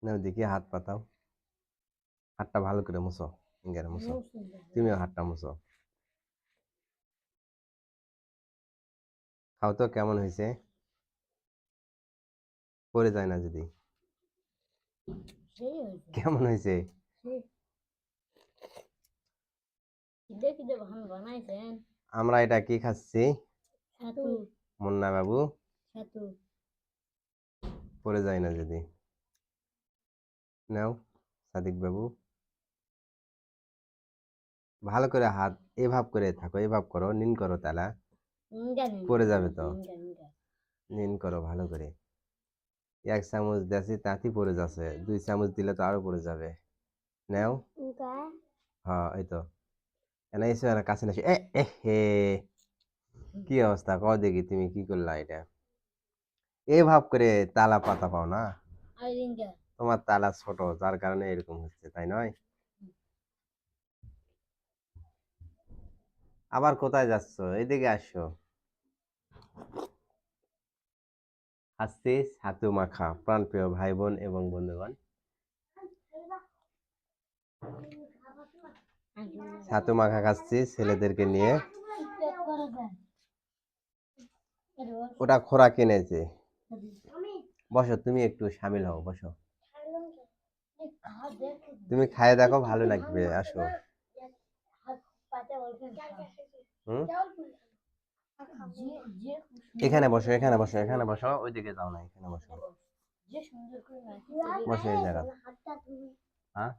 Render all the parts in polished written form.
নাও দেখি হাত পাতাও, হাতটা ভালো করে মুছো, ইঙ্গারে মুছো, তুমিও হাতটা মুছো। খাও তো কেমন হয়েছে, পড়ে যায় না যদি? কেমন হয়েছে? আমরা এটা কি খাচ্ছি? মুন্না বাবু, পড়ে যায় না যদি। নাও সাদিক বাবু, ভালো করে হাত এভাব করে থাকো, এভাব করো, নিন করো, তালা পড়ে যাবে তো। নিন করো ভালো করে। 1 চামচ দেশি তাঁতি পড়ে যাচ্ছে, 2 চামচ দিলে তো আরো পড়ে যাবে। নাও, হ্যাঁ এই তো। এনে এসো, এনে কাছে এসো। এ হে, কি অবস্থা, কও দেখি তুমি কি করলা এটা? এই ভাব করে তালা পাতা পাও না, তোমার তালা ছোট, যার কারণে এরকম হচ্ছে, তাই নয়? আবার কোথায় যাচ্ছ, এইদিকে আসো। আজকে ছাতু মাখা, প্রাণপ্রিয় ভাই বোন এবং বন্ধুগণ, ছাতু মাখা খাচ্ছি ছেলেদেরকে নিয়ে। ওটা খোরা কিনেছে। বসো, তুমি একটু সামিল হও, বসো। তুমি খায় দেখো, ভালো লাগবে, আসো। হুম, এখানে বসো, এখানে বসো, এখানে বসো, ওইদিকে যাও না, এখানে বসো, বসো এই জায়গা। হ্যাঁ,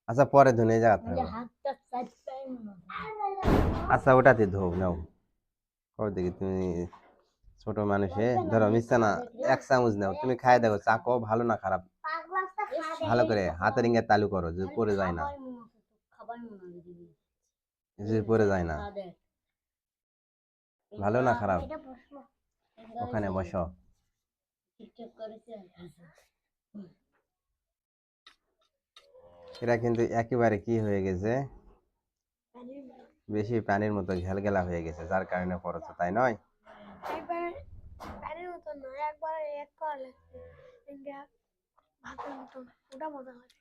আচ্ছা পরে ধুনে এই জায়গা থাকো। আচ্ছা ওটাতে ধো, নাও। কবে দেখি তুমি ছোট মানুষে ধরো মিশছে না, 1 চামচ নাও, তুমি খাই দেখো, চাকো ভালো না খারাপ, ভালো করে হাতের ইঙ্গে তালু করো, যদি পড়ে যায় না, যদি পড়ে যায় না। ভালো না খারাপ? ওখানে বসো। এরা কিন্তু একেবারে কি হয়ে গেছে, বেশি পানির মতো ঘেলগেলা হয়ে গেছে, যার কারণে পড়েছে, তাই নয়?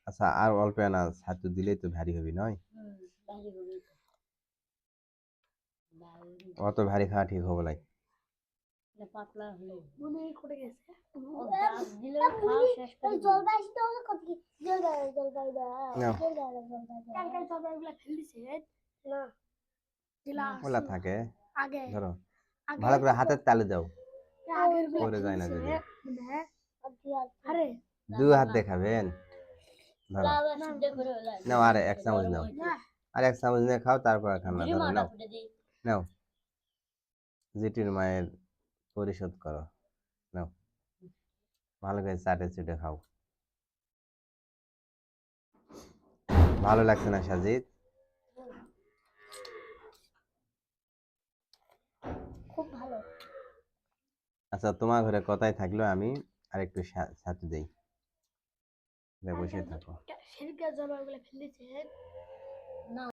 আচ্ছা আর অল্প না ছাতু দিলেই তো ভারী হবি, নয়? অত ভারী খাওয়া ঠিক হবে না। ওলা থাকে, ধরো ভালো করে হাতের তালু দাও, পড়ে যায় না যদি। 2 হাত দেখাবেন, ধরো নাও, আরে 1 চামচ নাও, আর 1 চামচ নিয়ে খাও, তারপর খান না, ধরো নাও, নাও, জিটির মায়ের পরিশোধ করো, নাও, ভালো করে চাটে চুটে খাও। ভালো লাগছে না সাজিদ? খুব ভালো। আচ্ছা তোমার ঘরে কথাই থাকলো, আমি আরেকটু ছাতু দেই, বসে থাকো।